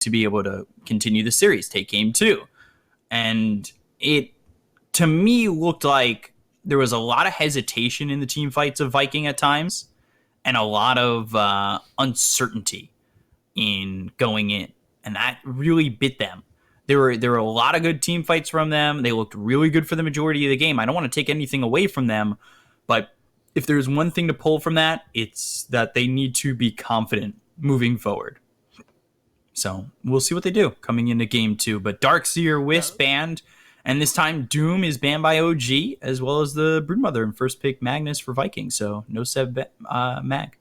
to be able to continue the series, take game 2. And it, to me, looked like there was a lot of hesitation in the team fights of Viking at times and a lot of uncertainty in going in. And that really bit them. There were a lot of good team fights from them. They looked really good for the majority of the game. I don't want to take anything away from them, but if there's one thing to pull from that, it's that they need to be confident moving forward. So we'll see what they do coming into game 2. But Darkseer Wisp banned, and this time Doom is banned by OG, as well as the Broodmother and first pick Magnus for Vikings. So no Seb Mag.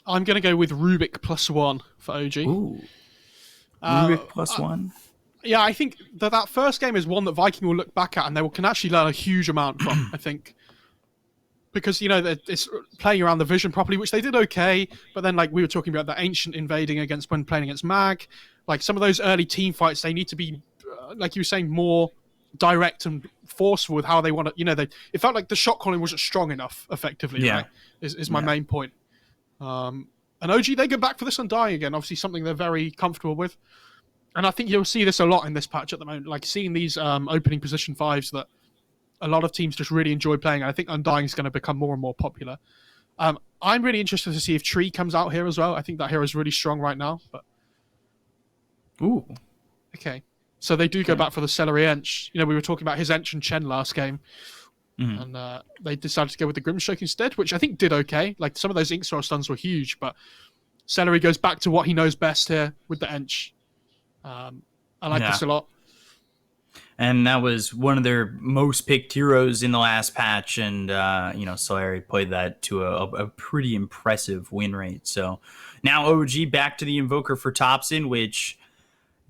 I'm going to go with Rubik +1 for OG. Ooh. Rubik +1? Yeah, I think that first game is one that Viking will look back at and they can actually learn a huge amount from, I think. Because, it's playing around the vision properly, which they did okay, but then, like, we were talking about the Ancient invading when playing against Mag. Like, some of those early team fights, they need to be, like you were saying, more direct and forceful with how they want to, it felt like the shot calling wasn't strong enough, effectively, right? Is my main point. And OG, they go back for this Undying again, obviously something they're very comfortable with. And I think you'll see this a lot in this patch at the moment, like seeing these opening position 5s that a lot of teams just really enjoy playing. I think Undying is going to become more and more popular. I'm really interested to see if Tree comes out here as well. I think that hero is really strong right now. But ooh, okay. So they do go back for the Celery Ench. We were talking about his Ench and Chen last game. And they decided to go with the Grimstroke instead, which I think did okay. Like, some of those Inkstar stuns were huge, but Celery goes back to what he knows best here with the Ench. I like this a lot. And that was one of their most picked heroes in the last patch, and Celery played that to a pretty impressive win rate. So now OG back to the Invoker for Topson, which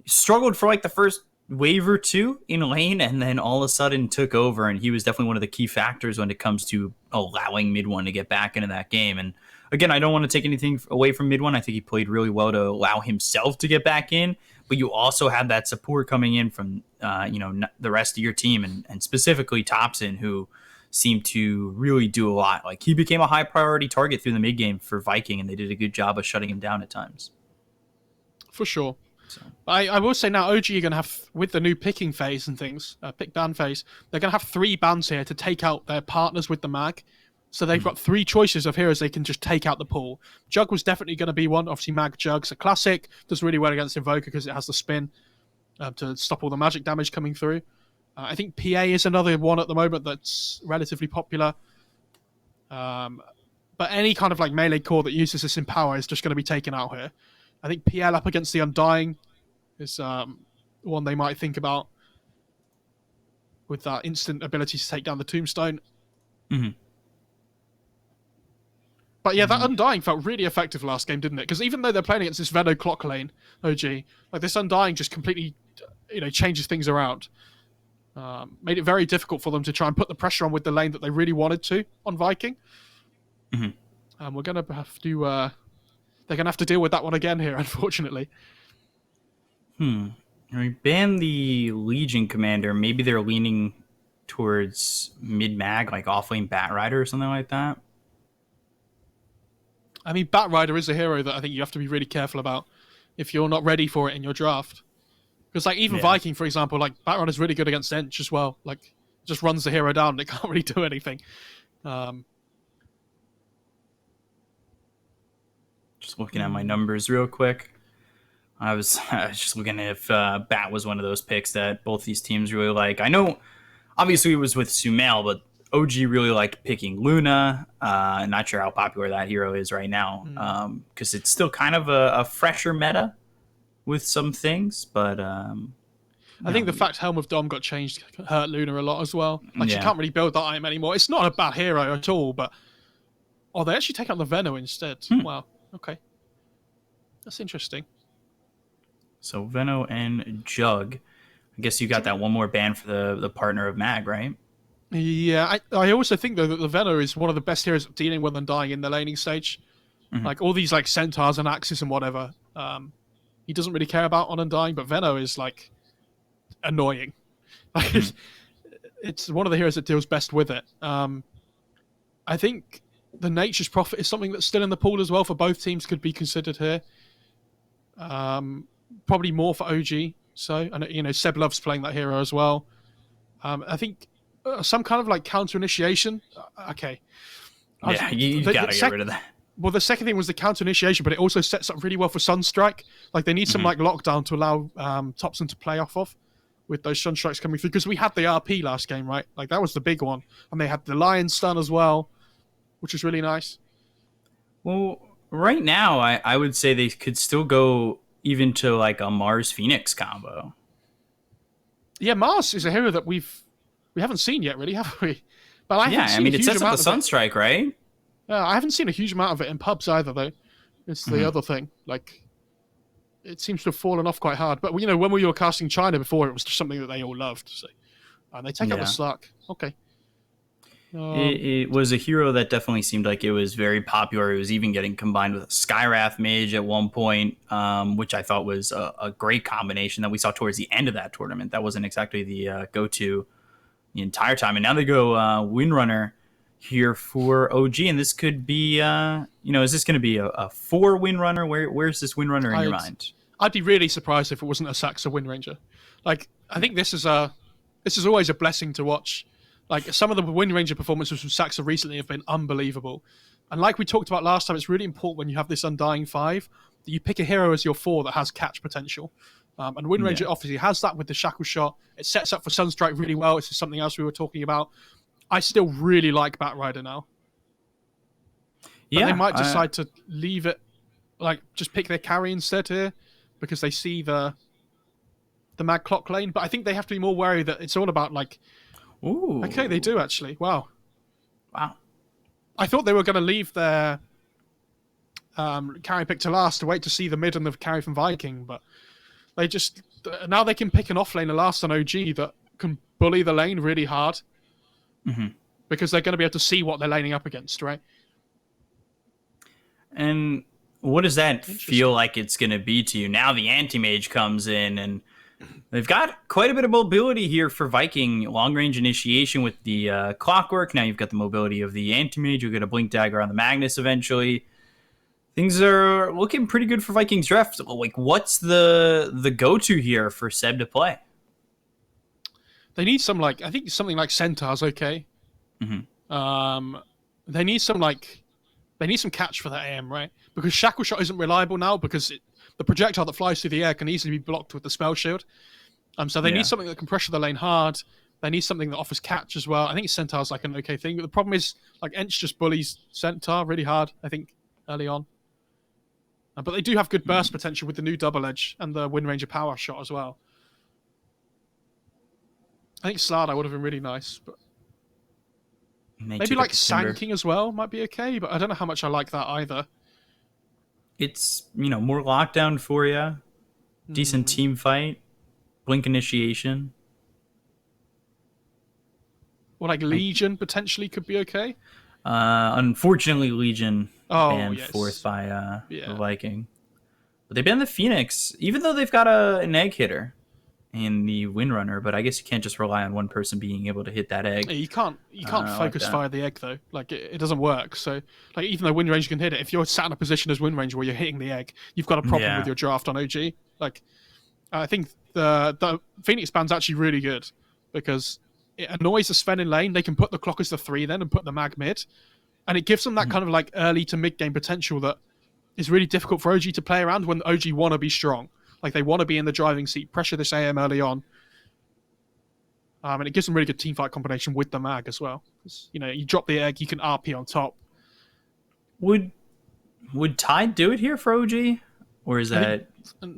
struggled for like the first wave or two in lane, and then all of a sudden took over, and he was definitely one of the key factors when it comes to allowing Mid One to get back into that game. And again, I don't want to take anything away from Mid One. I think he played really well to allow himself to get back in, but you also had that support coming in from the rest of your team, and specifically Topson, who seemed to really do a lot. Like, he became a high priority target through the mid game for Viking, and they did a good job of shutting him down at times. For sure. So. I will say now, OG are going to have, with the new picking phase and things, pick ban phase, they're going to have 3 bans here to take out their partners with the mag. So they've got 3 choices of heroes they can just take out the pool. Jug was definitely going to be one. Obviously, Mag Jug's a classic. Does really well against Invoker because it has the spin to stop all the magic damage coming through. I think PA is another one at the moment that's relatively popular. But any kind of like melee core that uses this in power is just going to be taken out here. I think PL up against the Undying is one they might think about with that instant ability to take down the Tombstone. Mm-hmm. But yeah, that Undying felt really effective last game, didn't it? Because even though they're playing against this Venom clock lane, OG, like this Undying just completely, changes things around. Made it very difficult for them to try and put the pressure on with the lane that they really wanted to on Viking. Mm-hmm. We're gonna have to, they're gonna have to deal with that one again here, unfortunately. We ban the Legion commander. Maybe they're leaning towards mid mag, like offlane Batrider or something like that. I mean, Batrider is a hero that I think you have to be really careful about if you're not ready for it in your draft. Because, like, even Viking, for example, like, Batrider is really good against Ench as well. Like, just runs the hero down and it can't really do anything. Just looking at my numbers real quick. I was just looking at if Bat was one of those picks that both these teams really like. I know, obviously, it was with Sumail, but OG really liked picking Luna. Not sure how popular that hero is right now, because it's still kind of a fresher meta with some things. But I think the fact Helm of Dom got changed hurt Luna a lot as well. Like, she can't really build that item anymore. It's not a bad hero at all, but they actually take out the Veno instead. Wow. Okay, that's interesting. So Veno and Jug. I guess you got that one more ban for the partner of Mag, right? Yeah, I also think, though, that the Veno is one of the best heroes at dealing with Undying in the laning stage. Like, all these, like, Centaurs and Axes and whatever, he doesn't really care about on Undying, but Veno is, like, annoying. Like, it's one of the heroes that deals best with it. I think the Nature's Prophet is something that's still in the pool as well for both teams, could be considered here. probably more for OG. So, and Seb loves playing that hero as well. I think some kind of like counter initiation. Okay. Yeah, you got to get rid of that. Well, the second thing was the counter initiation, but it also sets up really well for Sunstrike. Like they need some like lockdown to allow Thompson to play off of with those Sunstrikes coming through, because we had the RP last game, right? Like that was the big one, and they had the Lion Stun as well, which is really nice. Well, right now, I would say they could still go even to like a Mars Phoenix combo. Yeah, Mars is a hero that we haven't seen yet, really, have we? But I mean, it sets up the Sunstrike, right? I haven't seen a huge amount of it in pubs either, though. It's the other thing. Like, it seems to have fallen off quite hard. But when we were casting China before, it was just something that they all loved. So, and they take up the slack. Okay. It was a hero that definitely seemed like it was very popular. It was even getting combined with a Skywrath mage at one point, which I thought was a great combination that we saw towards the end of that tournament. That wasn't exactly the go-to the entire time. And now they go Windrunner here for OG, and this could be, is this going to be a 4 Windrunner? Where's this Windrunner in your mind? I'd be really surprised if it wasn't a Saxa Windranger. Like, I think this is always a blessing to watch. Like, some of the Windranger performances from Saxa recently have been unbelievable. And like we talked about last time, it's really important when you have this Undying 5 that you pick a hero as your 4 that has catch potential. And Windranger obviously has that with the Shackle Shot. It sets up for Sunstrike really well. This is something else we were talking about. I still really like Batrider now. But they might decide to leave it, like, just pick their carry instead here, because they see the Mad Clock lane. But I think they have to be more wary that it's all about, like... Ooh. Okay, they do, actually. Wow. Wow. I thought they were going to leave their carry pick to last to wait to see the mid and the carry from Viking, but they just... Now they can pick an offlaner last on OG that can bully the lane really hard. Because they're going to be able to see what they're laning up against, right? And what does that feel like it's going to be to you? Now the anti-mage comes in, and they've got quite a bit of mobility here for Viking. Long-range initiation with the Clockwork. Now you've got the mobility of the anti-mage. You'll get a Blink Dagger on the Magnus eventually. Things are looking pretty good for Vikings draft. Like, what's the go-to here for Seb to play? They need some, like, I think something like Centaur's okay. They need some catch for that AM, right? Because Shackle Shot isn't reliable now because the projectile that flies through the air can easily be blocked with the spell shield. So they need something that can pressure the lane hard. They need something that offers catch as well. I think Centaur's like an okay thing, but the problem is, like, Ench just bullies Centaur really hard, I think, early on. But they do have good burst potential with the new double edge and the Windranger power shot as well. I think Slardar would have been really nice, but maybe like Sanking as well might be okay, but I don't know how much I like that either. It's, more lockdown for you, decent team fight, blink initiation. Or like Legion potentially could be okay. Unfortunately, Legion banned fourth by the Viking. But they banned the Phoenix, even though they've got an egg hitter in the Windrunner, but I guess you can't just rely on one person being able to hit that egg. Yeah, you can't focus fire the egg though. Like it doesn't work. So like even though Windranger can hit it, if you're sat in a position as Windranger where you're hitting the egg, you've got a problem with your draft on OG. Like I think the Phoenix ban's actually really good because it annoys the Sven in lane. They can put the clock as the 3 then and put the mag mid, and it gives them that kind of like early to mid game potential that is really difficult for OG to play around when OG want to be strong. Like, they want to be in the driving seat, pressure this AM early on. And it gives them really good teamfight combination with the mag as well. You drop the egg, you can RP on top. Would Tide do it here for OG? Or is that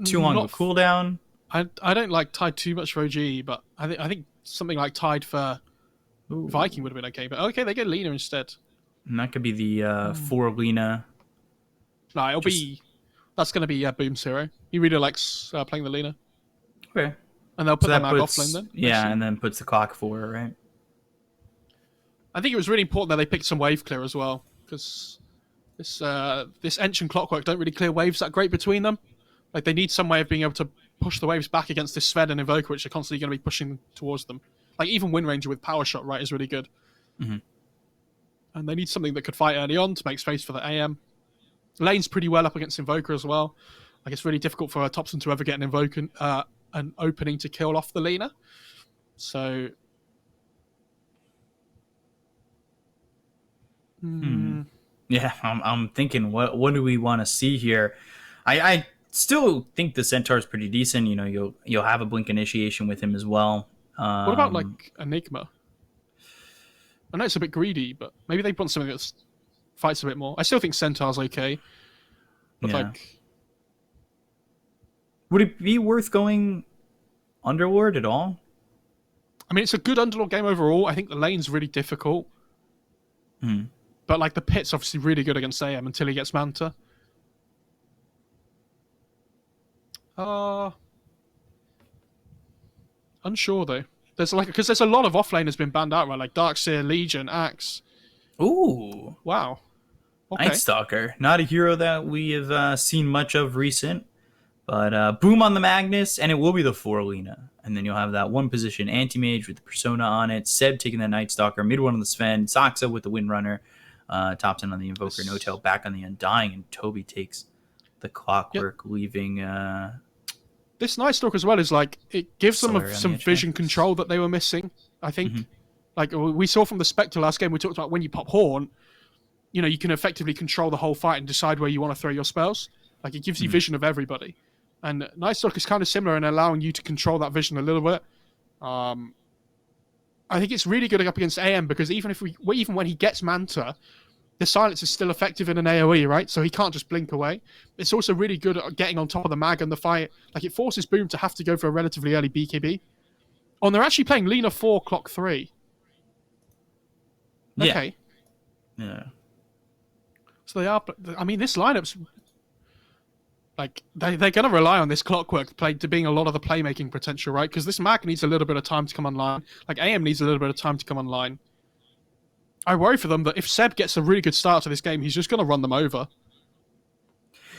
too long of a cooldown? I don't like Tide too much for OG, but I think something like Tide for Viking would have been okay. But okay, they get Lena instead. And that could be the 4 Lena. No, that's going to be Boom's hero. He really likes playing the Lena. Okay. And they'll put the mag offlane then. Yeah, and then puts the clock for her, right? I think it was really important that they picked some wave clear as well, because this Ench and Clockwork don't really clear waves that great between them. Like, they need some way of being able to push the waves back against this Sved and Invoker, which are constantly going to be pushing towards them. Like, even Windranger with Power Shot, right, is really good. And they need something that could fight early on to make space for the AM. Lane's pretty well up against Invoker as well. Like it's really difficult for Thompson to ever get an opening to kill off the Lina. So. Yeah, I'm thinking, what do we want to see here? I still think the Centaur's pretty decent. You know, you'll have a blink initiation with him as well. What about like Enigma? I know it's a bit greedy, but maybe they want something that fights a bit more. I still think Centaur's okay, but Yeah. like, would it be worth going Underlord at all? I mean, it's a good Underlord game overall. I think the lane's really difficult, but like the pit's obviously really good against AM until he gets Manta. Unsure though. There's like because there's a lot of offlane has been banned out, right? Like Darkseer, Legion, Axe. Ooh, Wow. Okay. Night Stalker, not a hero that we have seen much of recent, but boom on the Magnus, and it will be the 4 Lina. And then you'll have that one position anti-mage with the Persona on it, Seb taking the Night Stalker, mid one on the Sven, Saxa with the Windrunner, top 10 on the Invoker, No-Tail back on the Undying, and Toby takes the Clockwork, leaving... this Night Stalker as well is like, it gives them Solaire on some the edge, vision control that they were missing, I think. Like, we saw from the Spectre last game, we talked about when you pop Horn, you know, you can effectively control the whole fight and decide where you want to throw your spells. Like, it gives you vision of everybody. And Night Stalker is kind of similar in allowing you to control that vision a little bit. I think it's really good up against AM because even when he gets Manta, the silence is still effective in an AoE, right? So he can't just blink away. It's also really good at getting on top of the mag and the fight. Like, it forces Boom to have to go for a relatively early BKB. Oh, and they're actually playing Lina 4, Clock 3. Okay. Yeah. So they are... I mean, this lineup's... Like, they're going to rely on this Clockwork play to being a lot of the playmaking potential, right? Because this mag needs a little bit of time to come online. Like, AM needs a little bit of time to come online. I worry for them that if Seb gets a really good start to this game, he's just going to run them over.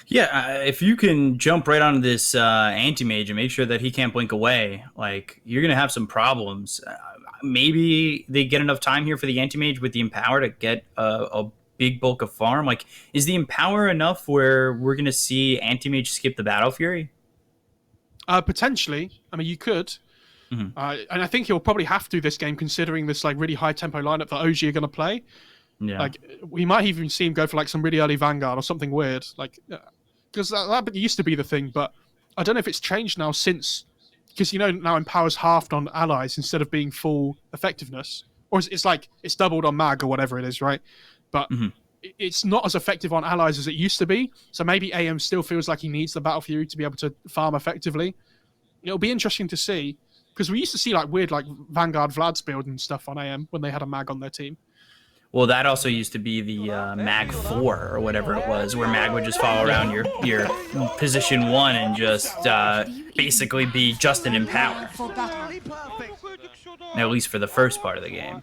Yeah, if you can jump right onto this anti-mage and make sure that he can't blink away, like, you're going to have some problems. Maybe they get enough time here for the anti-mage with the Empower to get a big bulk of farm. Like, is the Empower enough where we're going to see anti-mage skip the Battle Fury? Potentially. I mean, you could. And I think he'll probably have to this game, considering this like really high tempo lineup that OG are going to play. Yeah. Like, we might even see him go for like some really early Vanguard or something weird. Like, because that used to be the thing, but I don't know if it's changed now since, because you know now Empower's halved on allies instead of being full effectiveness, or it's like it's doubled on mag or whatever it is, right? But it's not as effective on allies as it used to be. So maybe AM still feels like he needs the Battle Fury to be able to farm effectively. It'll be interesting to see, because we used to see like weird like Vanguard Vlad's build and stuff on AM when they had a mag on their team. Well, that also used to be the Mag 4 or whatever it was, where Mag would just follow around your position 1 and just basically be just an Empower. At least for the first part of the game.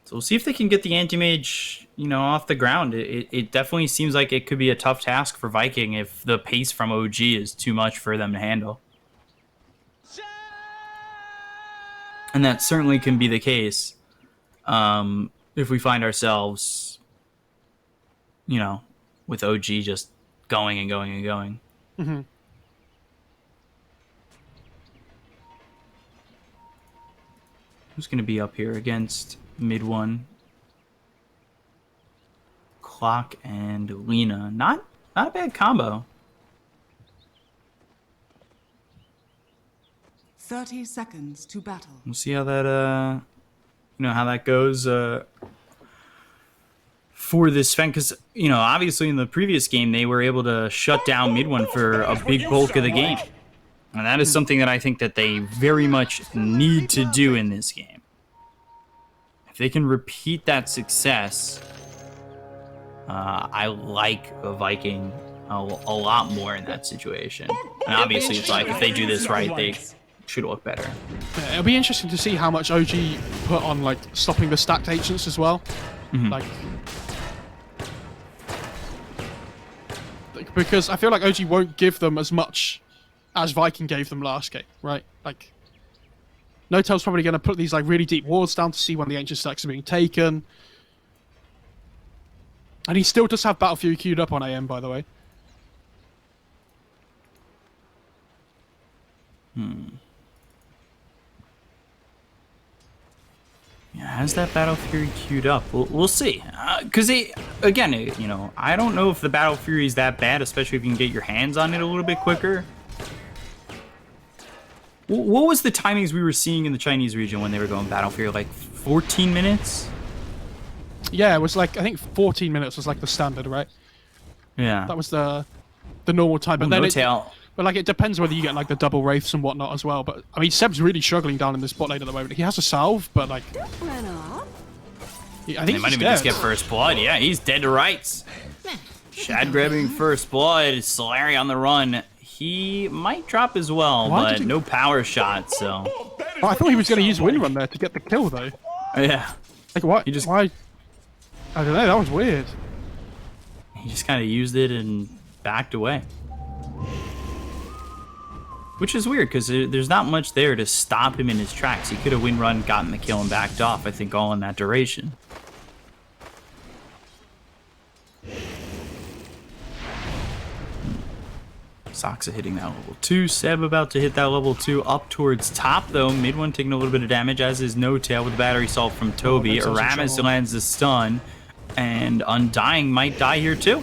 So we'll see if they can get the anti-mage, off the ground. It definitely seems like it could be a tough task for Viking if the pace from OG is too much for them to handle. And that certainly can be the case if we find ourselves, with OG just going and going and going. Who's going to be up here against mid one? Clock and Lina. Not a bad combo. 30 seconds to battle. We'll see how that how that goes for this Sven, because obviously in the previous game they were able to shut down mid one for a big bulk of the game, and that is something that I think that they very much need to do in this game. If they can repeat that success, I like a Viking a lot more in that situation. And obviously it's like if they do this right, they should look better. Yeah, it'll be interesting to see how much OG put on like stopping the stacked agents as well. Because I feel like OG won't give them as much as Viking gave them last game, right? Like, No-Tail's probably going to put these like really deep wards down to see when the ancient stacks are being taken. And he still does have Battle Fury queued up on AM, by the way. Yeah, has that Battle Fury queued up? We'll see. Because again, you know, I don't know if the Battle Fury is that bad, especially if you can get your hands on it a little bit quicker. What was the timings we were seeing in the Chinese region when they were going Battle Fury? Like 14 minutes? Yeah, it was like, I think 14 minutes was like the standard, right? Yeah. That was the normal time. But then but like it depends whether you get like the double wraiths and whatnot as well. But I mean, Seb's really struggling down in this bot lane at the moment. He has a salve, but like, I think they might even just get first blood. Yeah, he's dead to rights. Shad grabbing first blood. Solari on the run. He might drop as well, but no power shot. So. Oh, I thought he was going to use Wind Run there to get the kill though. Yeah. Like what? He just. Why? I don't know. That was weird. He just kind of used it and backed away. Which is weird, because there's not much there to stop him in his tracks. He could have Wind Run, gotten the kill, and backed off, I think, all in that duration. Soxa hitting that level 2. Seb about to hit that level 2. Up towards top, though. Mid one taking a little bit of damage, as is No Tail with the battery assault from Toby. Aramis lands the stun, and Undying might die here, too.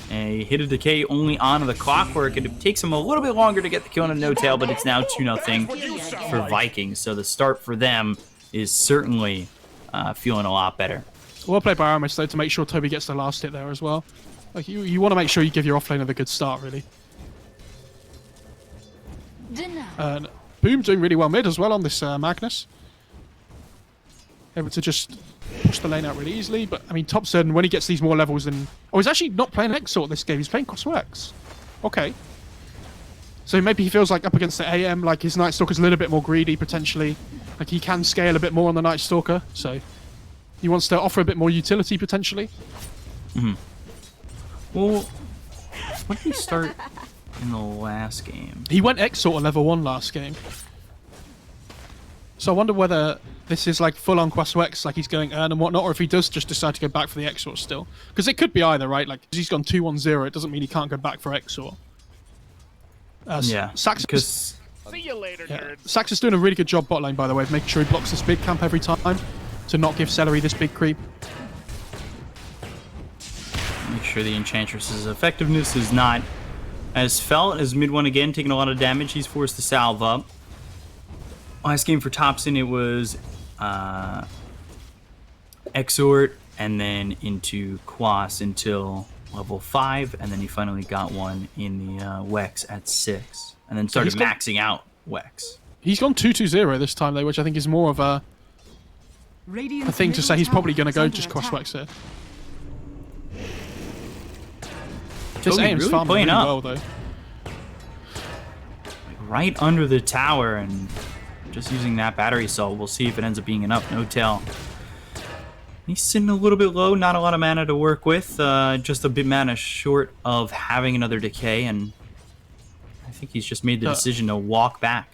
A hit of decay only onto the clockwork. It takes him a little bit longer to get the kill on a No Tail, but it's now 2-0 for Vikings. So the start for them is certainly feeling a lot better. Well played by Aramis, though, to make sure Toby gets the last hit there as well. Like you want to make sure you give your offlaner a good start, really. And Boom doing really well mid as well on this Magnus. Able to just push the lane out really easily, but I mean, Thompson, when he gets these more levels than... Oh, he's actually not playing Exort this game, he's playing Crossworks. Okay. So maybe he feels like up against the AM, like his Night Stalker's a little bit more greedy, potentially. Like he can scale a bit more on the Night Stalker, so he wants to offer a bit more utility, potentially. Well, what did he start in the last game? He went Exort on level 1 last game. So I wonder whether this is like full-on Crossworks, like he's going Earn and whatnot, or if he does just decide to go back for the Exort still. Because it could be either, right? Like, he's gone 2-1-0, it doesn't mean he can't go back for Exort. Yeah, Sax See you later, nerds. Sax is doing a really good job bot lane, by the way, of making sure he blocks this big camp every time to not give Celery this big creep. Make sure the Enchantress's effectiveness is not as felt as mid one again, taking a lot of damage. He's forced to salve up. Last game for Thompson, it was Exort and then into Quas until level 5, and then he finally got one in the Wex at 6, and then started maxing out Wex. He's gone 2-2-0 this time, though, which I think is more of a thing to say he's probably going to go just Crosswex here. This AM's really farming playing really up. well, though. Right under the tower, and just using that battery assault. We'll see if it ends up being enough. No Tail. He's sitting a little bit low, not a lot of mana to work with, just a bit mana short of having another decay, and I think he's just made the decision to walk back.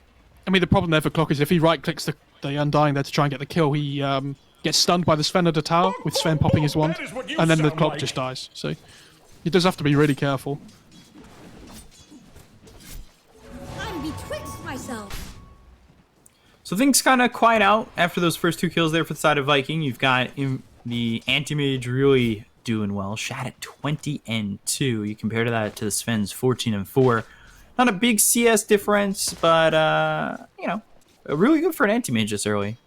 I mean, the problem there for Clock is if he right-clicks the Undying there to try and get the kill, he gets stunned by the Sven of the tower, with Sven popping his wand, and then the Clock just dies. So he does have to be really careful. I'm betwixt myself. So things kind of quiet out after those first 2 kills there for the side of Viking. You've got the Anti-Mage really doing well. Shad at 20-2. You compare that to the Sven's 14-4. Not a big CS difference, but, you know, really good for an Anti-Mage this early.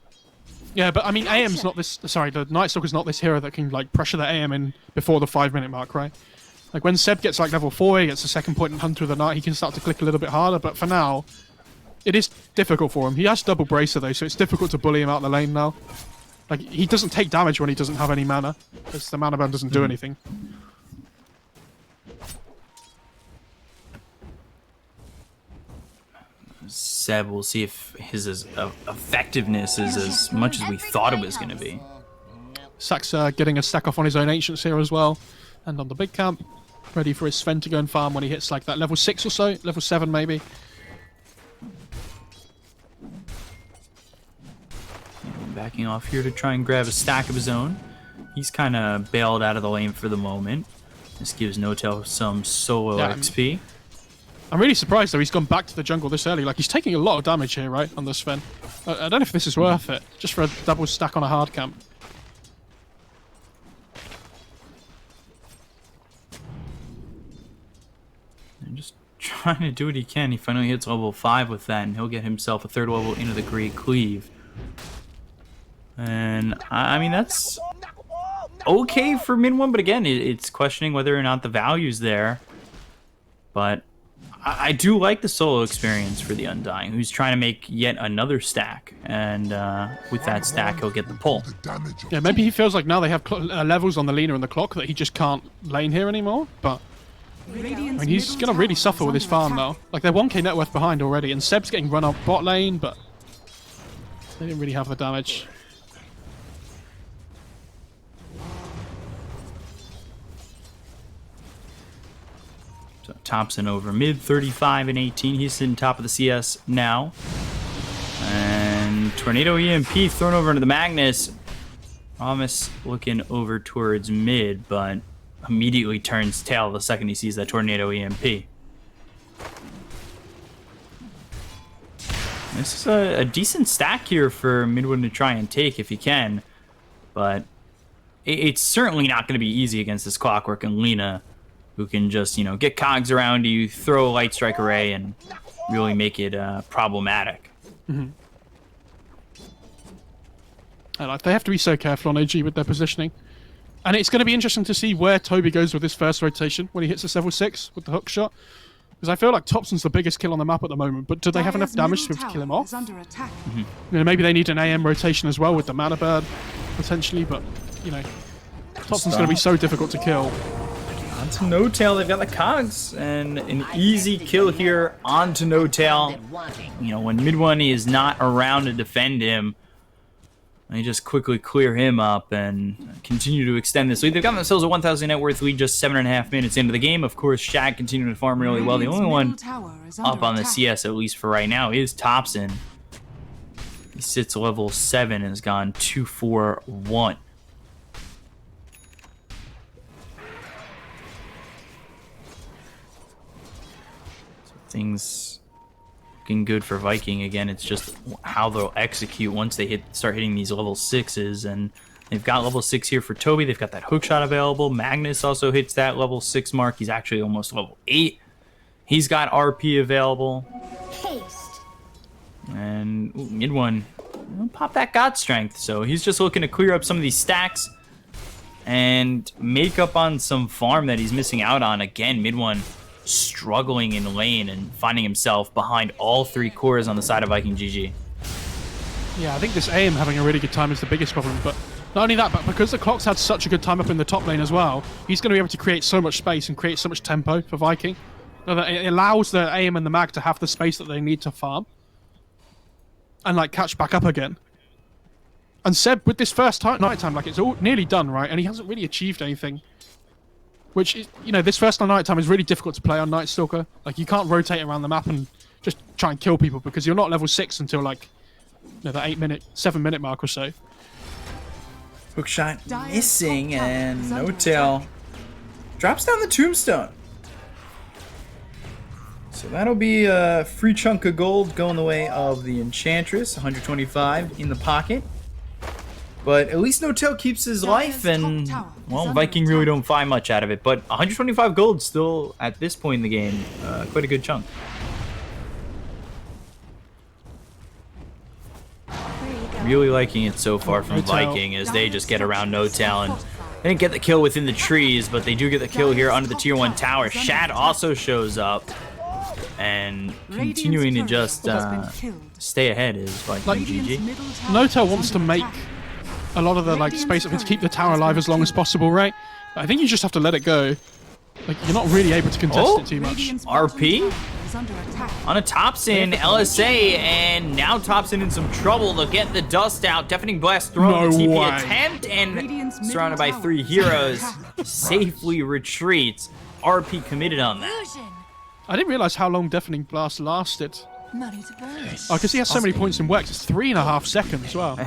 Yeah, but I mean, AM's not this... Sorry, the Night Stalker's not this hero that can, like, pressure the AM in before the 5-minute mark, right? Like, when Seb gets, like, level 4, he gets the second point in Hunter of the Night, he can start to click a little bit harder, but for now... It is difficult for him. He has double bracer though, so it's difficult to bully him out the lane now. Like, he doesn't take damage when he doesn't have any mana, because the mana ban doesn't do anything. Seb, we'll see if his effectiveness is as much as we thought it was going to be. Sax getting a stack off on his own Ancients here as well, and on the big camp. Ready for his Sven to go and farm when he hits like that level 6 or so, level 7 maybe. Backing off here to try and grab a stack of his own. he's kind of bailed out of the lane for the moment. This gives NoTail some solo XP. I'm really surprised though he's gone back to the jungle this early. Like, he's taking a lot of damage here, right, on the Sven. I don't know if this is worth it, just for a double stack on a hard camp. And just trying to do what he can. He finally hits level 5 with that, and he'll get himself a 3rd level into the Great Cleave. And, I mean, that's okay for mid 1, but again, it's questioning whether or not the value's there. But I do like the solo experience for the Undying, who's trying to make yet another stack, and with that stack, he'll get the pull. Yeah, maybe he feels like now they have levels on the Lina and the clock that he just can't lane here anymore, but I mean, he's going to really suffer with his farm now. Like, they're 1k net worth behind already, and Seb's getting run up bot lane, but they didn't really have the damage. So Thompson over mid, 35 and 18. He's sitting top of the CS now. And Tornado EMP thrown over into the Magnus. Promise looking over towards mid, but immediately turns tail the second he sees that Tornado EMP. This is a decent stack here for Midwood to try and take if he can, but it's certainly not going to be easy against this Clockwork and Lina, who can just, you know, get cogs around you, throw a Light Strike Array, and really make it problematic. Mm-hmm. They have to be so careful on OG with their positioning. And it's going to be interesting to see where Toby goes with his first rotation when he hits this level 6 with the hook shot. Because I feel like Thompson's the biggest kill on the map at the moment, but do they have enough damage to be able to kill him off? Mm-hmm. You know, maybe they need an AM rotation as well with the Mana Bird, potentially, but, you know, Thompson's going to be so difficult to kill. Onto NoTail, they've got the cogs, and an easy kill here onto NoTail. You know, when mid 1 is not around to defend him, they just quickly clear him up and continue to extend this lead. They've got themselves a 1,000 net worth lead just 7.5 minutes into the game. Of course, Shaq continuing to farm really well. The only one up on the CS, at least for right now, is Thompson. He sits level 7 and has gone 2-4-1. So things looking good for Viking. Again, it's just how they'll execute once they start hitting these level 6s, and they've got level 6 here for Toby. They've got that hookshot available. Magnus also hits that level 6 mark. He's actually almost level 8. He's got RP available. Haste. And mid 1, pop that God Strength. So he's just looking to clear up some of these stacks and make up on some farm that he's missing out on. Again, mid 1 struggling in lane and finding himself behind all 3 cores on the side of Viking GG. Yeah, I think this AM having a really good time is the biggest problem, but not only that, but because the Clock's had such a good time up in the top lane as well, he's going to be able to create so much space and create so much tempo for Viking. So that it allows the AM and the Mag to have the space that they need to farm and, like, catch back up again. And Seb, with this first night time, like, it's all nearly done, right? And he hasn't really achieved anything. Which, is, you know, this first night time is really difficult to play on Night Stalker. Like, you can't rotate around the map and just try and kill people because you're not level 6 until, like, you know, the 7-minute mark or so. Hookshot missing, and NoTail drops down the tombstone. So that'll be a free chunk of gold going the way of the Enchantress. 125 in the pocket. But at least NoTail keeps his life, and, well, Viking really don't find much out of it. But 125 gold still, at this point in the game, quite a good chunk. Really liking it so far from Viking as they just get around NoTail, and they didn't get the kill within the trees, but they do get the kill here under the tier 1 tower. Shad also shows up, and continuing to just stay ahead is Viking GG. NoTail wants to make a lot of the, like, space up to keep the tower alive as long as possible, right? But I think you just have to let it go. Like, you're not really able to contest it too much. RP on a Thompson, LSA, and now Thompson in some trouble. They'll get the dust out. Deafening Blast thrown the TP attempt, and surrounded by 3 heroes, safely retreats. RP committed on that. I didn't realize how long Deafening Blast lasted. Oh, because he has so many points in Wex. It's 3.5 seconds as well.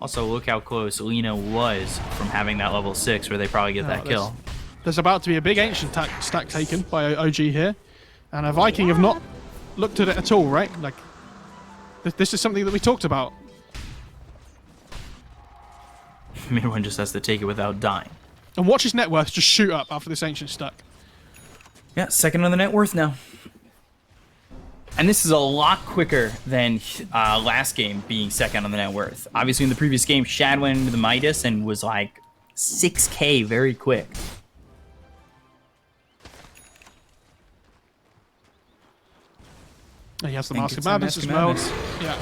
Also, look how close Lena was from having that level 6 where they probably get that kill. There's about to be a big ancient stack taken by OG here. And a Viking have not looked at it at all, right? Like, this is something that we talked about. Mid one just has to take it without dying. And watch his net worth just shoot up after this ancient stack. Yeah, second on the net worth now. And this is a lot quicker than last game being second on the net worth. Obviously, in the previous game, Shad went into the Midas and was like 6K very quick. He has the Mask of Madness as well. Yeah.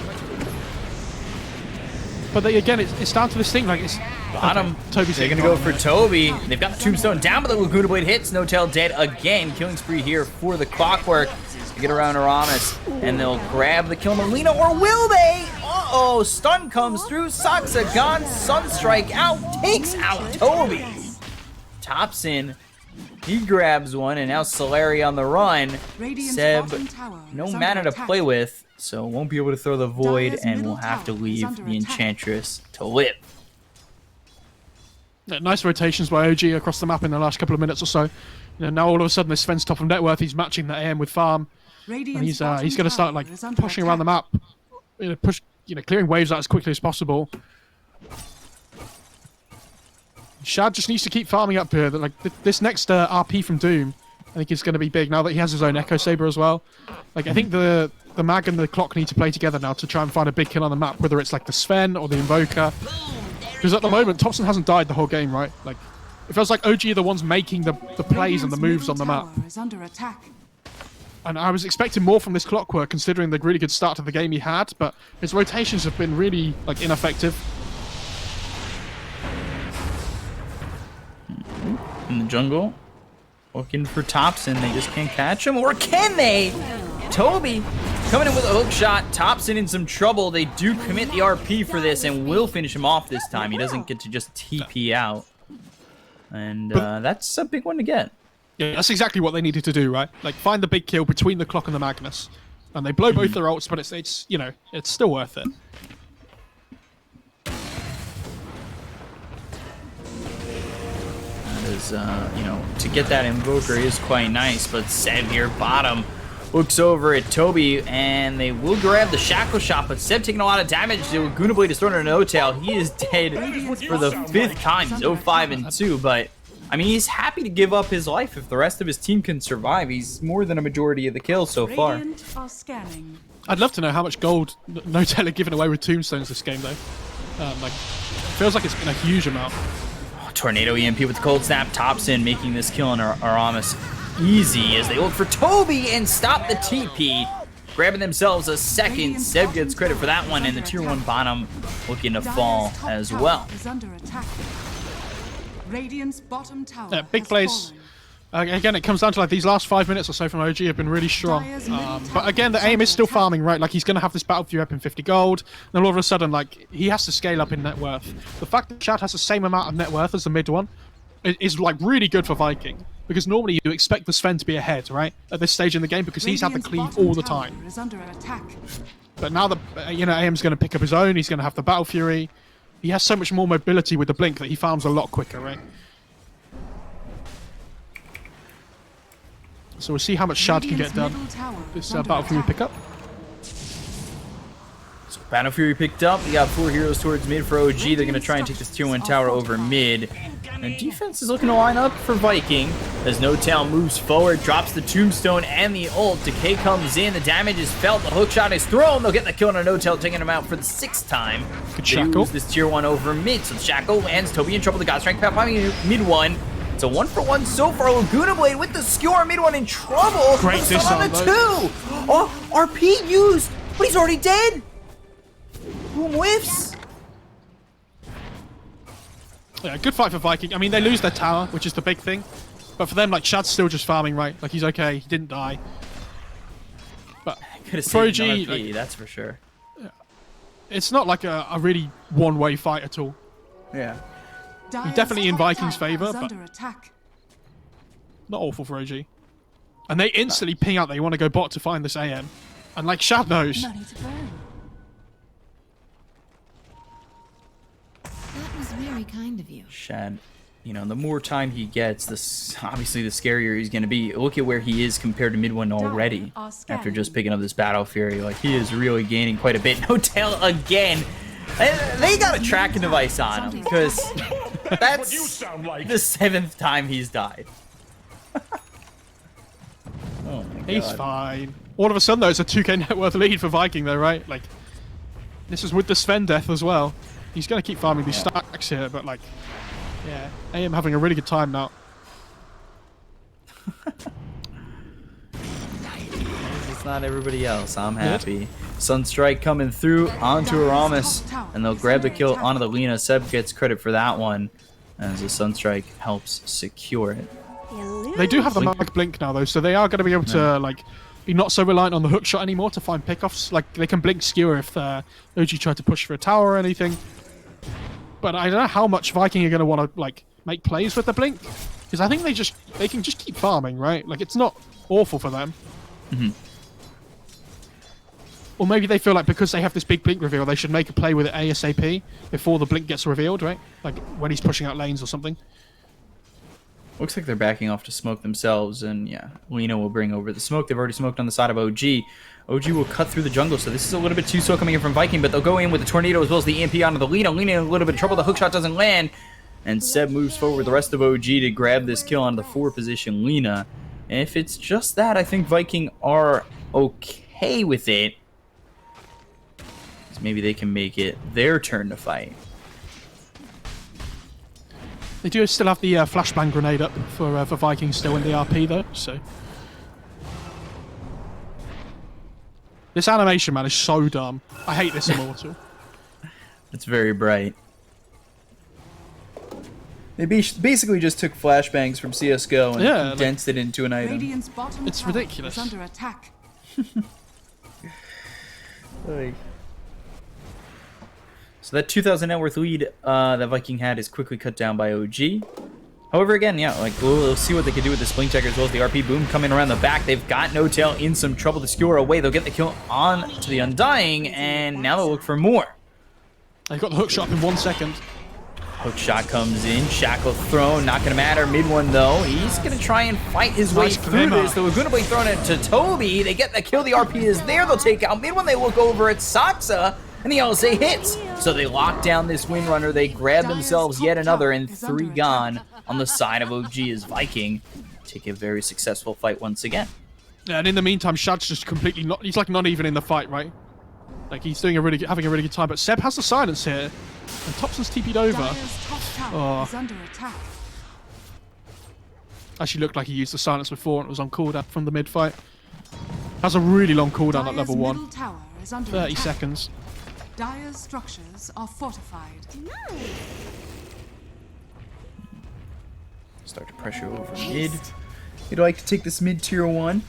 But again, it's down to this thing. Like, it's bottom. Toby's They're gonna go for Toby. They've got the Tombstone down, but the Laguna Blade hits. Notel dead again. Killing spree here for the Clockwork to get around Aramis, and they'll grab the kill on Lena, or will they? Uh-oh, stun comes through. Saksa gone. Sunstrike out, takes out Toby. Tops in. He grabs one, and now Solari on the run. Seb, no mana to play with, so won't be able to throw the Void, and will have to leave the Enchantress to live. Yeah, nice rotations by OG across the map in the last couple of minutes or so. You know, now all of a sudden this Sven's top of net worth, he's matching the AM with farm, and he's going to start like pushing around the map, clearing waves out as quickly as possible. Shad just needs to keep farming up here. Like this next RP from Doom, I think is going to be big now that he has his own Echo Saber as well. Like I think the Mag and the Clock need to play together now to try and find a big kill on the map, whether it's like the Sven or the Invoker. Because at the moment, Thompson hasn't died the whole game, right? Like it feels like OG are the ones making the plays and the moves on the map. And I was expecting more from this Clockwork, considering the really good start to the game he had, but his rotations have been really like ineffective. In the jungle, looking for Thompson. They just can't catch him, or can they? Toby coming in with a hook shot. Thompson in some trouble. They do commit the RP for this and will finish him off this time. He doesn't get to just TP out, and that's a big one to get. Yeah, that's exactly what they needed to do, right? Like find the big kill between the Clock and the Magnus, and they blow both their ults, but it's it's still worth it. To get that Invoker is quite nice, but Seb here, bottom, looks over at Toby, and they will grab the Shackle Shot, but Seb taking a lot of damage. The Laguna Blade is thrown in a no-tail. He is dead for the 5th time. He's 0-5-2, but, I mean, he's happy to give up his life if the rest of his team can survive. He's more than a majority of the kills so far. I'd love to know how much gold no-tail are given away with tombstones this game, though. Like, it feels like it's been a huge amount. Tornado EMP with the Cold Snap. Thompson making this kill on Aramis easy as they look for Toby and stop the TP. Grabbing themselves a second. Seb gets credit for that one, and the tier 1 bottom looking to fall as well. Yeah, big plays. Again, it comes down to like these last 5 minutes or so from OG have been really strong. But again, the aim is still farming, right? Like he's going to have this battle for up in 50 gold. Then all of a sudden, like he has to scale up in net worth. The fact that Shad has the same amount of net worth as the mid one is like really good for Viking. Because normally you expect the Sven to be ahead, right? At this stage in the game because he's had the cleave all the time. But now that AM's going to pick up his own, he's going to have the Battle Fury. He has so much more mobility with the Blink that he farms a lot quicker, right? So we'll see how much Shad can get done. This Battle Fury pickup. So Battle Fury picked up. We got 4 heroes towards mid for OG. They're going to try and take this tier 1 tower over mid. And defense is looking to line up for Viking as No-Tail moves forward, drops the Tombstone and the ult. Decay comes in. The damage is felt. The hookshot is thrown. They'll get the kill on a No-Tail, taking him out for the 6th time. Good They Shackle. lose this tier 1 over mid. So the Shackle lands. Toby in trouble. The God Strength Path finding mid 1. It's a 1-for-1 so far. Laguna Blade with the skewer. Mid 1 in trouble. Great Still on the disarm, 2. Oh, RP used, but he's already dead. Boom whiffs. Yeah, good fight for Viking. I mean, they lose their tower, which is the big thing. But for them, like, Shad's still just farming, right? Like, he's okay. He didn't die. But Could have for seen OG, another P, like, that's for sure. it's not like a really one-way fight at all. Yeah. Definitely in Viking's favor, but not awful for OG. And they instantly ping out they want to go bot to find this AM. And, like, Shad knows. kind of you. Shad, you know, the more time he gets, obviously the scarier he's going to be. Look at where he is compared to mid one already after just picking up this Battle Fury. Like, he is really gaining quite a bit. No tail again. They got a tracking device on him because that's the 7th time he's died. Oh my God. He's fine. All of a sudden, though, it's a 2k net worth lead for Viking, though, right? Like, this is with the Sven death as well. He's going to keep farming these stacks here, but, like, yeah, AM having a really good time now. It's not everybody else. I'm happy. Sunstrike coming through onto Aramis, and they'll grab the kill onto the Lina. Seb gets credit for that one, as the Sunstrike helps secure it. They do have the mag blink now, though, so they are going to be able to, like, be not so reliant on the hook shot anymore to find pickoffs. Like, they can blink skewer if OG try to push for a tower or anything. But I don't know how much Viking are going to want to, like, make plays with the blink, because I think they can just keep farming, right? Like, it's not awful for them. Mm-hmm. Or maybe they feel like because they have this big blink reveal, they should make a play with it ASAP before the blink gets revealed, right? Like when he's pushing out lanes or something. Looks like they're backing off to smoke themselves, and yeah, Lina will bring over the smoke. They've already smoked on the side of OG. OG will cut through the jungle, so this is a little bit too slow coming in from Viking, but they'll go in with the tornado as well as the EMP onto the Lina. Lina in a little bit of trouble. The hookshot doesn't land, and Seb moves forward with the rest of OG to grab this kill on the 4 position Lina. And if it's just that, I think Viking are okay with it. Maybe they can make it their turn to fight. They do still have the flashbang grenade up for Vikings still in the RP though, so. This animation, man, is so dumb. I hate this Immortal. It's very bright. They basically just took flashbangs from CSGO and condensed it into an item. It's ridiculous. Under attack. So that 2,000 net worth lead that Viking had is quickly cut down by OG. However, again, yeah, like we'll see what they can do with this blink checker as well as the RP boom coming around the back. They've got No Tail in some trouble to skewer away. They'll get the kill on to the Undying, and now they'll look for more. They got the hook shot in 1 second. Hook shot comes in, shackle thrown, not gonna matter. Mid one though, he's gonna try and fight his way through this. The Laguna Blade thrown it to Toby. They get the kill. The RP is there. They'll take out mid one. They look over at Saksa. And the LSA hits, so they lock down this Windrunner. They grab themselves yet another, and 3 gone on the side of OG as Viking take a very successful fight once again. Yeah, and in the meantime, Shad's just completely he's like not even in the fight, right? Like he's doing having a really good time. But Seb has the silence here, and Thompson's TP'd over. Oh. Actually looked like he used the silence before, and it was on cooldown from the mid fight. Has a really long cooldown at level 1. 30 seconds. Dire's structures are fortified. Start to pressure over mid. You'd like to take this mid tier 1.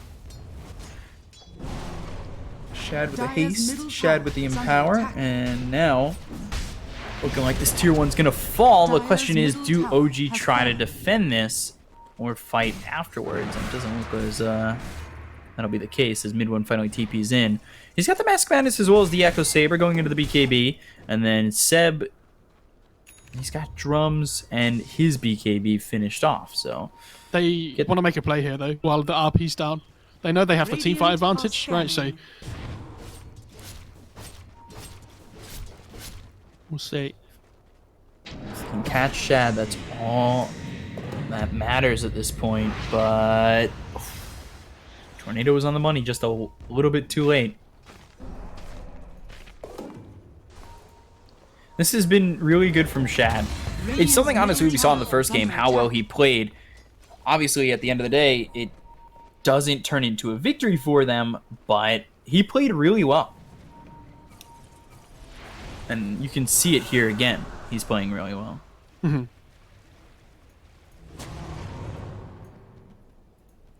Shad with the haste, Shad with the empower, and now looking like this tier 1's gonna fall. The question is, do OG try to defend this or fight afterwards? And it doesn't look as that'll be the case as mid 1 finally TP's in. He's got the Mask Madness as well as the Echo Saber going into the BKB. And then Seb, he's got drums and his BKB finished off. So they want to make a play here, though, while the RP's down. They know they have the teamfight advantage, right? So we'll see. If he can catch Shad, that's all that matters at this point. But Tornado was on the money just a little bit too late. This has been really good from Shad. It's something, honestly, we saw in the first game, how well he played. Obviously, at the end of the day, it doesn't turn into a victory for them, but he played really well. And you can see it here again. He's playing really well. Mm-hmm.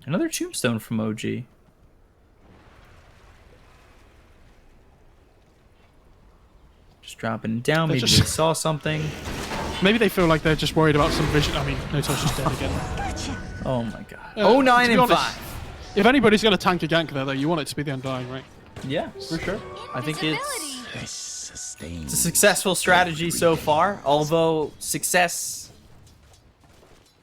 Another tombstone from OG. Just dropping it down. Maybe they saw something. Maybe they feel like they're just worried about some vision. I mean, Noto's just dead again. Oh my god. 9 and 5. If anybody's going to tank a gank there, though, you want it to be the Undying, right? Yeah, for sure. I think it's It's a successful strategy so far, although success,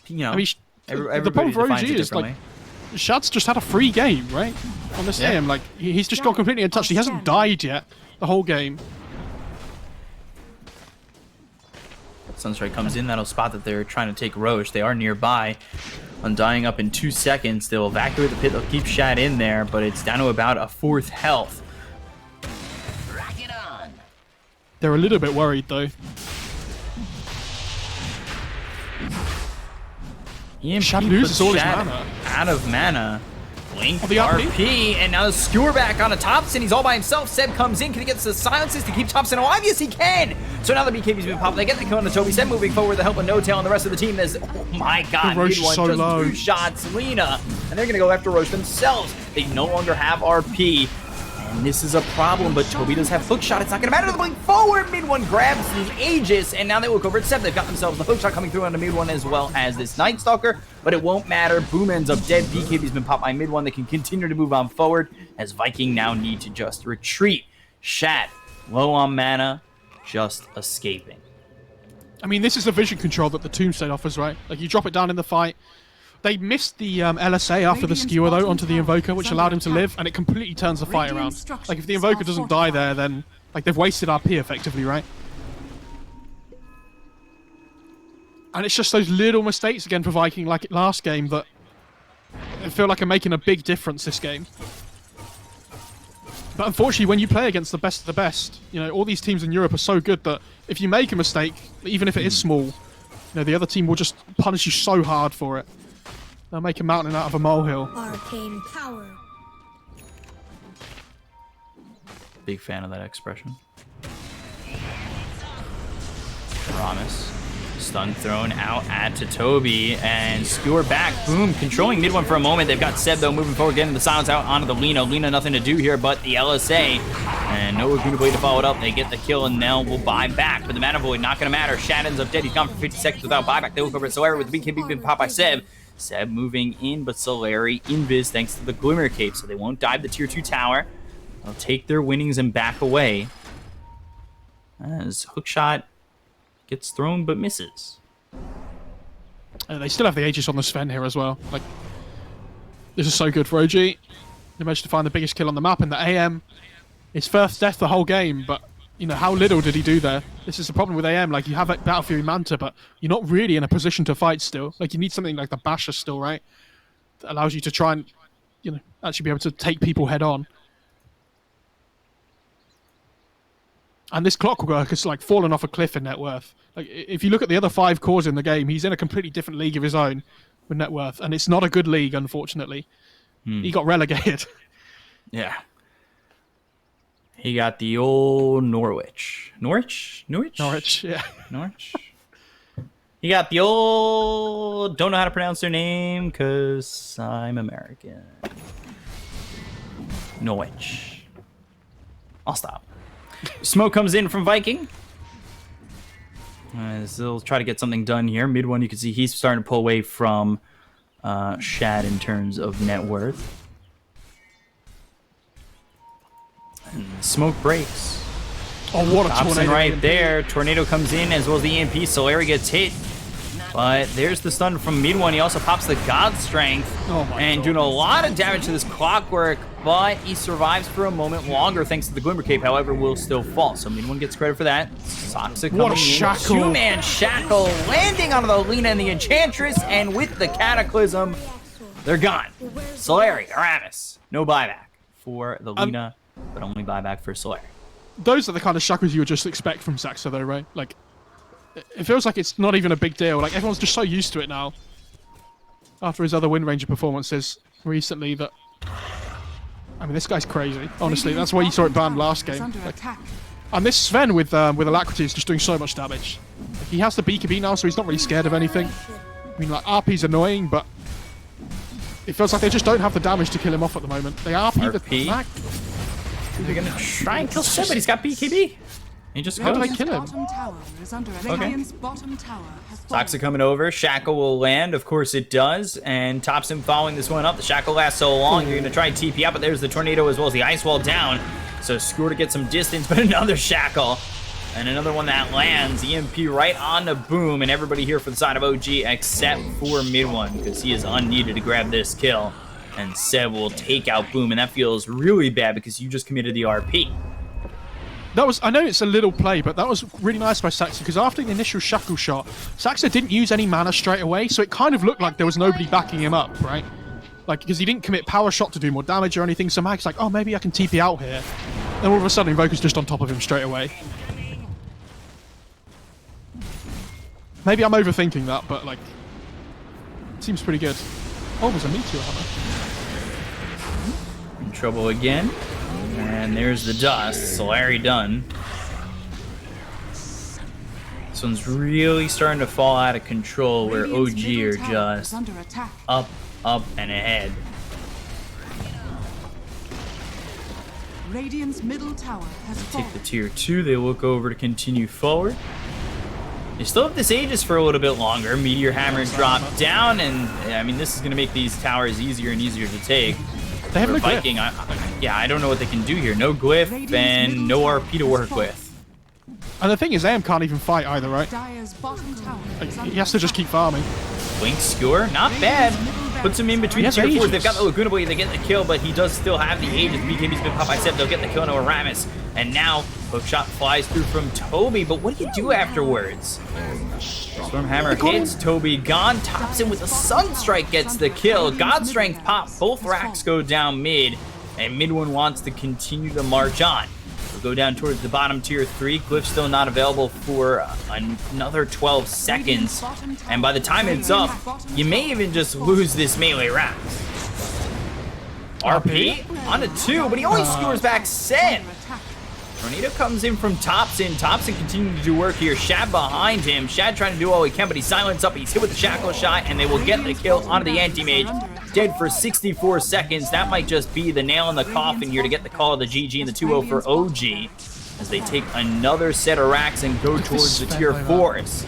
I mean, the everybody problem for defines OG it is like differently. Shad's just had a free game, right? On this game, like he's just got completely untouched. He hasn't died yet the whole game. Sunstrike comes in, that'll spot that they're trying to take Roche. They are nearby. Undying up in 2 seconds. They'll evacuate the pit. They'll keep Shad in there, but it's down to about a 4th health. They're a little bit worried though. Shad loses all his mana. Out of mana. Blink, the RP? RP, and now the skewer back onto Thompson. He's all by himself. Seb comes in. Can he get the silences to keep Thompson alive? Yes, he can. So now the BKB's been popped. They get the kill on the Toby. Seb moving forward with the help of No Tail and the rest of the team. There's, oh my god, Roche is so just low. 2 shots. Lena, and they're going to go after Roche themselves. They no longer have RP. And this is a problem, but Toby does have hookshot. It's not going to matter. They're going forward. Mid one grabs the Aegis, and now they look over at Seb. They've got themselves the hookshot coming through on the mid one as well as this Night Stalker, but it won't matter. Boom ends up dead. BKB's been popped by mid one. They can continue to move on forward as Viking now need to just retreat. Shad, low on mana, just escaping. I mean, this is the vision control that the Tombstone offers, right? Like, you drop it down in the fight. They missed the LSA after the skewer, though, onto the Invoker, which allowed him to live, and it completely turns the fight around. Like, if the Invoker doesn't die there, then, like, they've wasted RP, effectively, right? And it's just those little mistakes, again, for Viking, like last game, that I feel like are making a big difference this game. But unfortunately, when you play against the best of the best, you know, all these teams in Europe are so good that if you make a mistake, even if it is small, you know, the other team will just punish you so hard for it. They'll make a mountain out of a molehill. Arcane power. Big fan of that expression. Promise. Stun thrown out at to Toby, and skewer back. Boom, controlling mid one for a moment. They've got Seb, though, moving forward, getting the silence out onto the Lena. Lena, nothing to do here but the LSA. And no Laguna Blade to follow it up. They get the kill, and Nell will buy back. But the Mana Void, not going to matter. Shad ends up dead. He's gone for 50 seconds without buyback. They look over at Solari with the BKB being popped by Seb. Seb moving in, but Solari invis thanks to the Glimmer Cape, so they won't dive the tier 2 tower. They'll take their winnings and back away. As Hookshot gets thrown but misses. They still have the Aegis on the Sven here as well. Like, this is so good for OG. They managed to find the biggest kill on the map in the AM. His first death the whole game, but you know, how little did he do there? This is the problem with AM. Like, you have like Battle Fury Manta, but you're not really in a position to fight still. Like, you need something like the Basher still, right? That allows you to try and, you know, actually be able to take people head on. And this Clockwork has like fallen off a cliff in net worth. Like, if you look at the other 5 cores in the game, he's in a completely different league of his own with net worth, and it's not a good league, unfortunately. He got relegated. Yeah. He got the old Norwich. Norwich? Norwich, yeah. Norwich? He got the old... Don't know how to pronounce their name because I'm American. Norwich. I'll stop. Smoke comes in from Viking. So they'll try to get something done here. Mid one, you can see he's starting to pull away from Shad in terms of net worth. And smoke breaks. Oh, what a Thompson tornado. right there. Tornado comes in as well as the EMP. Solari gets hit. But there's the stun from mid one. He also pops the God Strength. Oh my and God. doing a lot of damage to this Clockwork. But he survives for a moment longer thanks to the Glimmer Cape. However, will still fall. So mid one gets credit for that. Soxa coming What a in. shackle. 2-man shackle landing on the Lena and the Enchantress. And with the Cataclysm, they're gone. Solari, Aramis. No buyback for the Lena, but only buyback for Solari. Those are the kind of shackles you would just expect from Saxa, though, right? Like, it feels like it's not even a big deal. Like, everyone's just so used to it now. After his other Wind Ranger performances recently that... I mean, this guy's crazy. Honestly, that's why you saw it banned last game. Like, and this Sven with Alacrity is just doing so much damage. Like, he has the BKB now, so he's not really scared of anything. I mean, like, RP's annoying, but... It feels like they just don't have the damage to kill him off at the moment. They RP the back. They're gonna try and kill Seb, but he's got BKB. He just How goes. did I kill him? Bottom tower is under attack. Okay. Radiant's bottom tower has fallen. Toxic coming over. Shackle will land. Of course it does. And Thompson following this one up. The Shackle lasts so long. You're going to try and TP out, but there's the Tornado as well as the Ice Wall down. So Skewer to get some distance, but another shackle. And another one that lands. EMP right on the Boom, and everybody here for the side of OG except for mid one, because he is unneeded to grab this kill. And Seb will take out Boom, and that feels really bad because you just committed the RP. That was, I know it's a little play, but that was really nice by Saxa, because after the initial shackle shot, Saxa didn't use any mana straight away, so it kind of looked like there was nobody backing him up, right? Like, because he didn't commit power shot to do more damage or anything, so Mag's like, oh, maybe I can TP out here. Then all of a sudden, Invoker's just on top of him straight away. Maybe I'm overthinking that, but, like, it seems pretty good. Oh, there's a meteor hammer. In trouble again. And there's the dust. Solari done. This one's really starting to fall out of control, where OG are just up, and ahead. Radiant's middle tower has fallen. Take the tier 2. They look over to continue forward. They still have this Aegis for a little bit longer. Meteor Hammer dropped down, and I mean, this is going to make these towers easier and easier to take. They have no Viking, glyph. I don't know what they can do here. No glyph and no RP to work with. And the thing is, AM can't even fight either, right? Dire's bottom tower Like, is under he has to just keep farming. Blink Skewer, not bad. Puts him in between the tier 4s. They've got the Laguna Blade, they get the kill, but he does still have the Aegis. BKB's been popped by Seb, they'll get the kill on Aramis. And now, hookshot flies through from Toby, but what do you do afterwards? Stormhammer hits, Toby gone, tops him with a Sunstrike, gets the kill. God Strength pop, both racks go down mid, and mid one wants to continue to march on. We'll go down towards the bottom tier 3. Glyph still not available for another 12 seconds. And by the time it's up, you may even just lose this melee round. RP on a 2, but he only skewers back Seb. Tornado comes in from Topson. Topson continuing to do work here. Shad behind him. Shad trying to do all he can, but he's silenced up. He's hit with the shackle shot, and they will get the kill onto the anti-mage. Dead for 64 seconds. That might just be the nail in the coffin here to get the call of the GG and the 2-0 for OG, as they take another set of racks and go towards the tier 4s.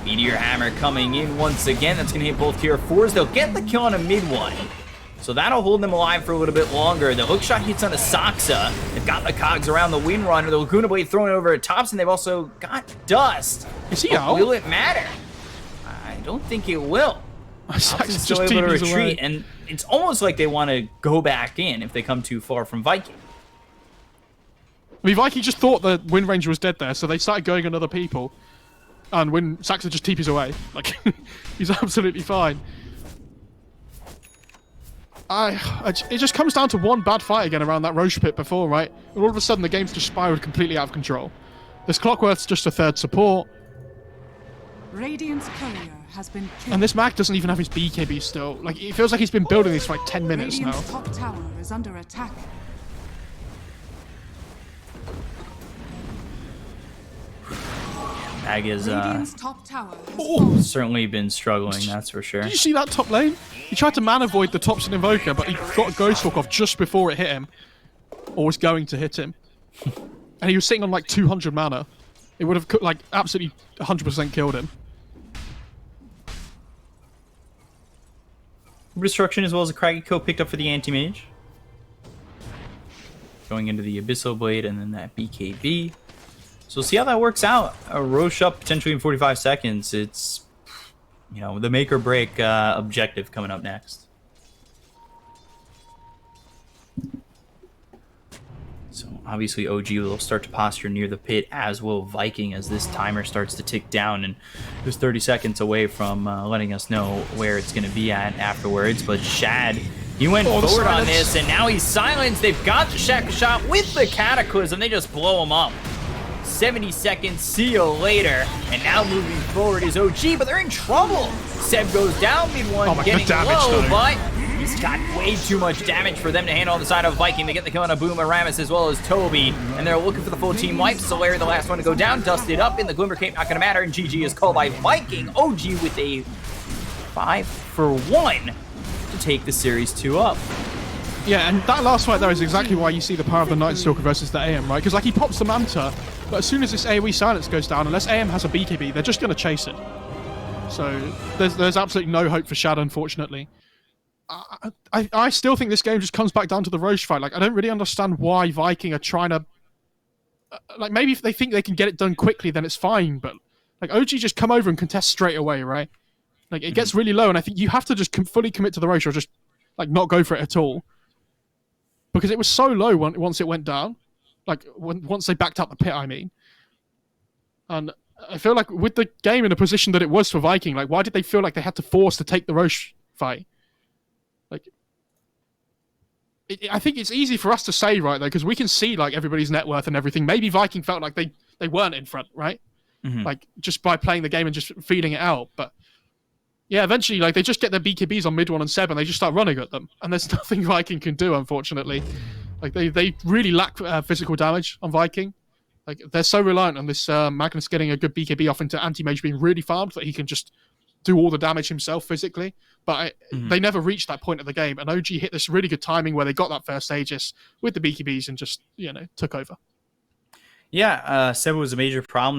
Meteor Hammer coming in once again. That's going to hit both tier 4s. They'll get the kill on a mid one. So that'll hold them alive for a little bit longer. The hookshot hits on a Saxa. They've got the cogs around the Windrunner. The Laguna Blade throwing it over at Thompson. They've also got Dust. Is he out? Will it matter? I don't think it will. Thompson's still able to retreat, and it's almost like they want to go back in if they come too far from Viking. I mean, Viking just thought the Wind Ranger was dead there, so they started going on other people. And when Saxa just TPs away, like, he's absolutely fine. It just comes down to one bad fight again around that Roche pit before, right? And all of a sudden the game's just spiraled completely out of control. This Clockworth's just a third support. Radiant's courier has been killed. And this Mag doesn't even have his BKB still. Like, it feels like he's been building this for like 10 minutes now. Radiant's top tower is under attack. Mag is Radiant's top tower has fallen. certainly been struggling, that's for sure. Did you see that top lane? He tried to mana void the Thompson Invoker, but he got a Ghost Walk off just before it hit him. Or was going to hit him. And he was sitting on like 200 mana. It would have like absolutely 100% killed him. Destruction as well as a Craggy Kill picked up for the Anti-Mage. Going into the Abyssal Blade and then that BKB. So we'll see how that works out. A Roche up potentially in 45 seconds. It's, you know, the make or break objective coming up next. So obviously OG will start to posture near the pit, as will Viking, as this timer starts to tick down, and it was 30 seconds away from letting us know where it's going to be at afterwards. But Shad, he went forward on this, and now he's silenced. They've got the shackle shot with the Cataclysm. They just blow him up. 70 seconds, see you later. And now moving forward is OG, but they're in trouble. Seb goes down mid one, getting low, but he's got way too much damage for them to handle on the side of Viking. They get the kill on a Boom Aramis as well as Toby, and they're looking for the full team wipe. Solari, the last one to go down, dusted up in the Glimmer Cape, not gonna matter, and GG is called by Viking. OG with a 5-for-1 to take the Series 2 up. Yeah, and that last fight there is exactly why you see the power of the Night Stalker versus the AM, right? Because like he pops the Manta, but as soon as this AoE silence goes down, unless AM has a BKB, they're just going to chase it. So there's absolutely no hope for Shad, unfortunately. I still think this game just comes back down to the Roche fight. Like, I don't really understand why Viking are trying to. Like, maybe if they think they can get it done quickly, then it's fine. But like, OG just come over and contest straight away, right? Like, it gets really low, and I think you have to just fully commit to the Roche or just like not go for it at all, because it was so low once it went down. Like once they backed up the pit, I mean. And I feel like with the game in the position that it was for Viking, like, why did they feel like they had to force to take the Roche fight? Like, I think it's easy for us to say, right, though, because we can see, like, everybody's net worth and everything. Maybe Viking felt like they weren't in front, right? Like, just by playing the game and just feeding it out. But, yeah, eventually, like, they just get their BKBs on mid 1 and 7, they just start running at them. And there's nothing Viking can do, unfortunately. Like, they really lack physical damage on Viking. Like, they're so reliant on this Magnus getting a good BKB off into anti-mage being really farmed that he can just do all the damage himself physically. But they never reached that point of the game. And OG hit this really good timing where they got that first Aegis with the BKBs and just, took over. Yeah, Seba was a major problem